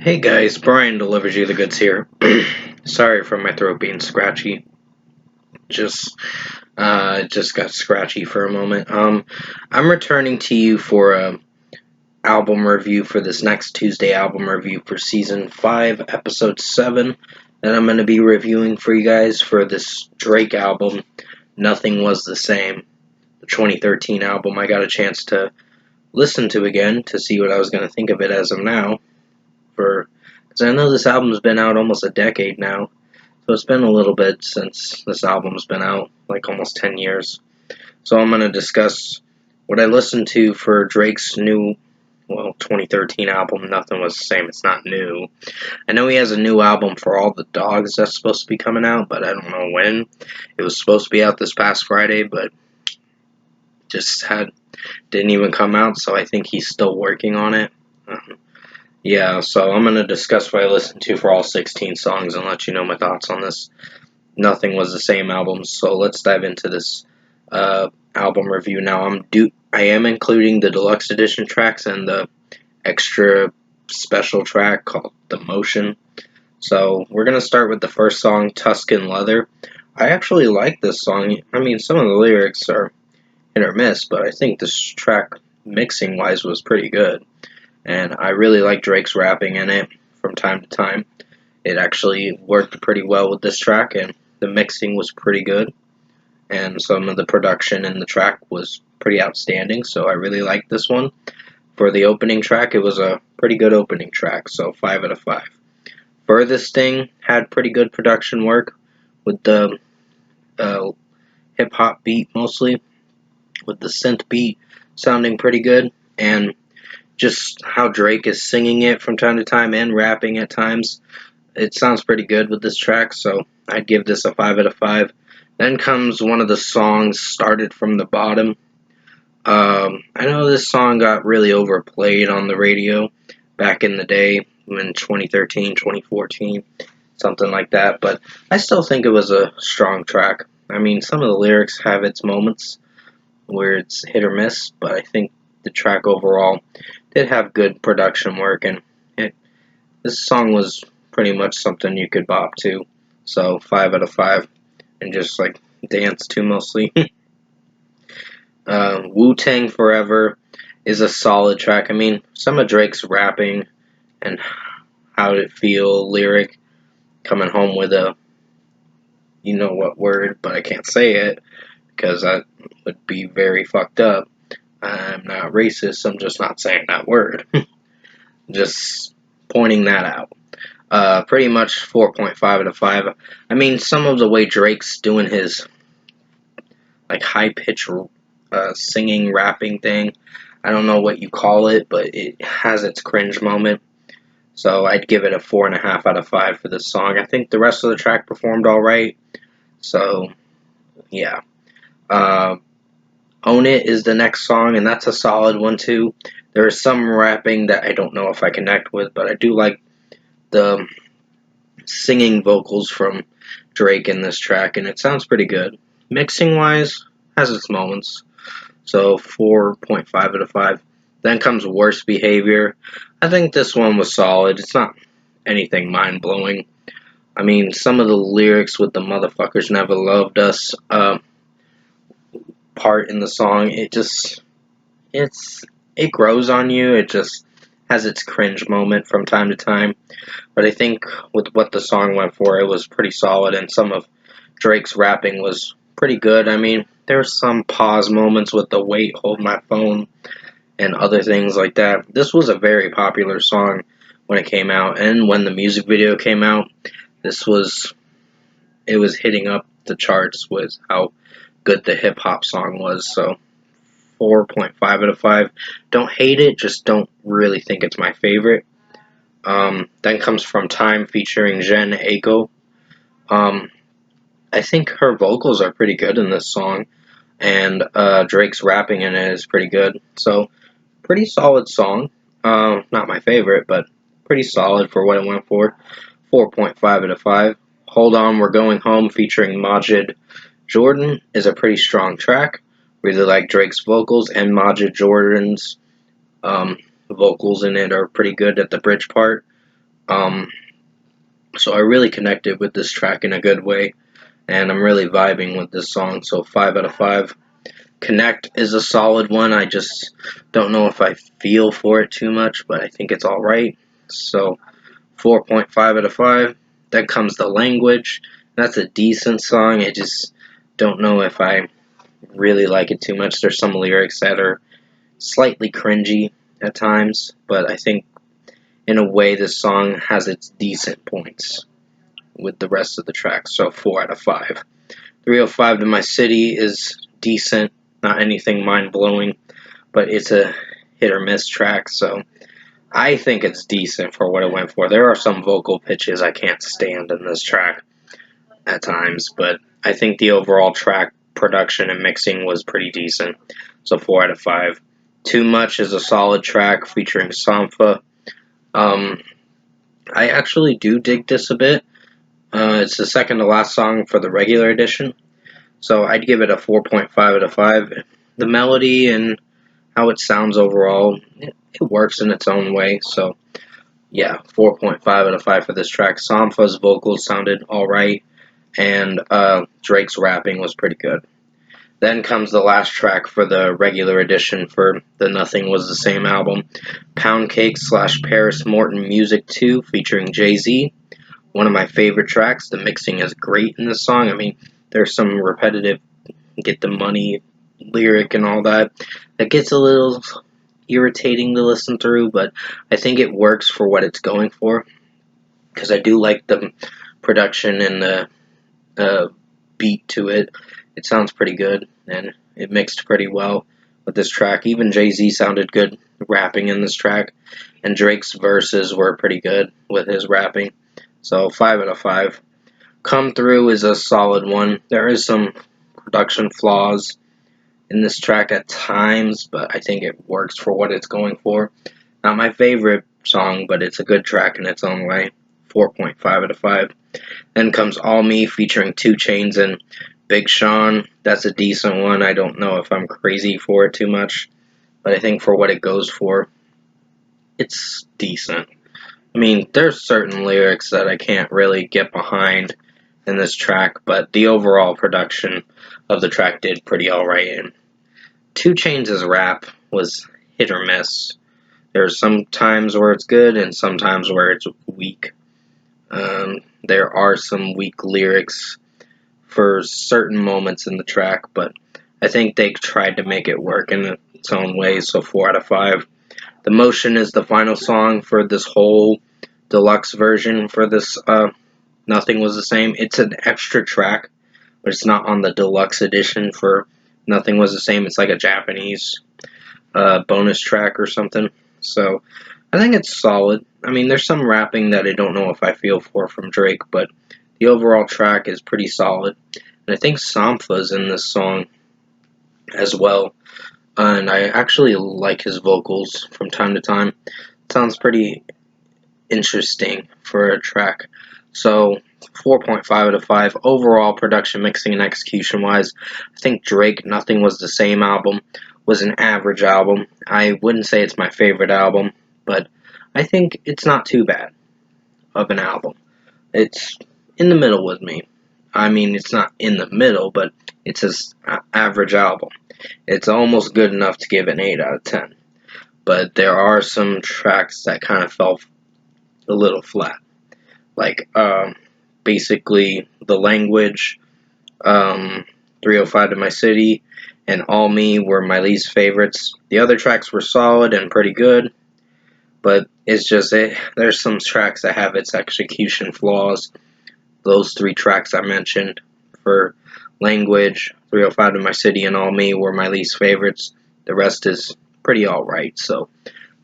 Hey guys, Brian delivers you the goods here. Sorry for my throat being scratchy. Just just got scratchy for a moment. I'm returning to you for a album review for this next Tuesday album review for season 5, episode 7 that I'm going to be reviewing for you guys for this Drake album, Nothing Was the Same, the 2013 album I got a chance to listen to again to see what I was going to think of it as of now because I know this album's been out almost a decade now. So it's been a little bit since this album's been out, like almost 10 years. So I'm going to discuss what I listened to for Drake's new, 2013 album, Nothing Was the Same. It's not new. I know he has a new album for All the Dogs that's supposed to be coming out, but I don't know when. It was supposed to be out this past Friday, but didn't even come out, so I think he's still working on it. Yeah, so I'm going to discuss what I listened to for all 16 songs and let you know my thoughts on this Nothing Was the Same album. So let's dive into this album review now. I am including the deluxe edition tracks and the extra special track called The Motion. So we're going to start with the first song, Tuscan Leather. I actually like this song. I mean, some of the lyrics are hit or miss, but I think this track, mixing-wise, was pretty good. And I really like Drake's rapping in it from time to time. It actually worked pretty well with this track, and the mixing was pretty good. And some of the production in the track was pretty outstanding, so I really liked this one. For the opening track, it was a pretty good opening track, so 5 out of 5. Furthest Thing had pretty good production work with the hip-hop beat mostly, with the synth beat sounding pretty good, and just how Drake is singing it from time to time and rapping at times. It sounds pretty good with this track, so I'd give this a 5 out of 5. Then comes one of the songs, Started From the Bottom. I know this song got really overplayed on the radio back in the day, in 2013, 2014, something like that, but I still think it was a strong track. I mean, some of the lyrics have its moments where it's hit or miss, but I think the track overall did have good production work, and this song was pretty much something you could bop to. So 5 out of 5, and just like dance to mostly. Wu-Tang Forever is a solid track. I mean, some of Drake's rapping and How Did It Feel lyric coming home with a you know what word, but I can't say it because that would be very fucked up. I'm not racist, I'm just not saying that word. Just pointing that out. Pretty much 4.5 out of 5. I mean, some of the way Drake's doing his like high pitch singing, rapping thing, I don't know what you call it, but it has its cringe moment. So I'd give it a 4.5 out of 5 for this song. I think the rest of the track performed alright. So, yeah. Own It is the next song, and that's a solid one too. There is some rapping that I don't know if I connect with, but I do like the singing vocals from Drake in this track, and it sounds pretty good. Mixing wise, has its moments. So 4.5 out of 5. Then comes Worst Behavior. I think this one was solid. It's not anything mind blowing. I mean, some of the lyrics with the motherfuckers never loved us part in the song, it grows on you. It just has its cringe moment from time to time. But I think with what the song went for, it was pretty solid, and some of Drake's rapping was pretty good. I mean, there were some pause moments with the Wait, Hold My Phone, and other things like that. This was a very popular song when it came out, and when the music video came out, it was hitting up the charts with how good the hip hop song was. So 4.5 out of 5. Don't hate it, just don't really think it's my favorite. Then comes From Time featuring Jen Aiko. I think her vocals are pretty good in this song, and Drake's rapping in it is pretty good. So, pretty solid song. Not my favorite, but pretty solid for what it went for. 4.5 out of 5. Hold On, We're Going Home featuring Majid Jordan is a pretty strong track. Really like Drake's vocals, and Majid Jordan's vocals in it are pretty good at the bridge part. So I really connected with this track in a good way, and I'm really vibing with this song. So 5 out of 5. Connect is a solid one. I just don't know if I feel for it too much, but I think it's alright. So 4.5 out of 5. Then comes The Language. That's a decent song. I just don't know if I really like it too much. There's some lyrics that are slightly cringy at times, but I think in a way this song has its decent points with the rest of the tracks. So 4 out of 5. 305 to My City is decent, not anything mind blowing, but it's a hit or miss track, so I think it's decent for what it went for. There are some vocal pitches I can't stand in this track at times, but I think the overall track production and mixing was pretty decent. So 4 out of 5. Too Much is a solid track featuring Sampha. Um, I actually do dig this a bit. It's the second to last song for the regular edition, so I'd give it a 4.5 out of 5. The melody and how it sounds overall, it works in its own way. So yeah, 4.5 out of 5 for this track. Sampha's vocals sounded alright, and Drake's rapping was pretty good. Then comes the last track for the regular edition for the Nothing Was the Same album, Pound Cake / Paris Morton Music 2 featuring Jay-Z. One of my favorite tracks. The mixing is great in this song. I mean, there's some repetitive get the money lyric and all that. That gets a little irritating to listen through, but I think it works for what it's going for. Because I do like the production and the beat to it. It sounds pretty good, and it mixed pretty well with this track. Even Jay-Z sounded good rapping in this track, and Drake's verses were pretty good with his rapping. So 5 out of 5. Come Through is a solid one. There is some production flaws in this track at times, but I think it works for what it's going for. Not my favorite song, but it's a good track in its own way. 4.5 out of 5. Then comes All Me featuring 2 Chainz and Big Sean. That's a decent one. I don't know if I'm crazy for it too much, but I think for what it goes for, it's decent. I mean, there's certain lyrics that I can't really get behind in this track, but the overall production of the track did pretty alright. And 2 Chainz' rap was hit or miss. There's some times where it's good and sometimes where it's weak. There are some weak lyrics for certain moments in the track, but I think they tried to make it work in its own way, so 4 out of 5. The Motion is the final song for this whole deluxe version for this Nothing Was the Same. It's an extra track, but it's not on the deluxe edition for Nothing Was the Same. It's like a Japanese bonus track or something. So I think it's solid. I mean, there's some rapping that I don't know if I feel for from Drake, but the overall track is pretty solid. And I think Sampha's in this song as well. And I actually like his vocals from time to time. It sounds pretty interesting for a track. So 4.5 out of 5. Overall production, mixing, and execution wise, I think Drake Nothing Was the Same album was an average album. I wouldn't say it's my favorite album, but I think it's not too bad of an album. It's in the middle with me. I mean, it's not in the middle, but it's an average album. It's almost good enough to give an 8 out of 10. But there are some tracks that kind of fell a little flat. Like, basically, The Language, 305 to My City, and All Me were my least favorites. The other tracks were solid and pretty good, but it's just, there's some tracks that have its execution flaws. Those 3 tracks I mentioned for Language, 305 to My City, and All Me were my least favorites. The rest is pretty alright. So,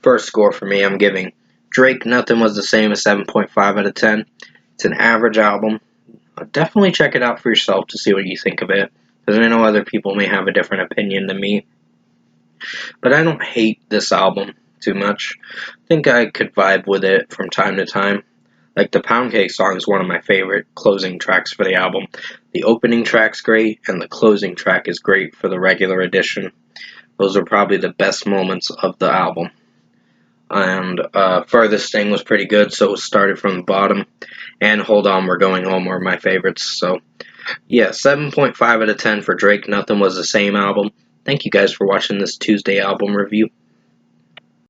first score for me, I'm giving Drake Nothing Was the Same a 7.5 out of 10. It's an average album. Definitely check it out for yourself to see what you think of it, because I know other people may have a different opinion than me. But I don't hate this album too much. I think I could vibe with it from time to time. Like, the Pound Cake song is one of my favorite closing tracks for the album. The opening track's great, and the closing track is great for the regular edition. Those are probably the best moments of the album. And Furthest Thing was pretty good, so it started from the bottom. And Hold On, We're Going Home were my favorites. So yeah, 7.5 out of 10 for Drake. Nothing Was the Same album. Thank you guys for watching this Tuesday album review.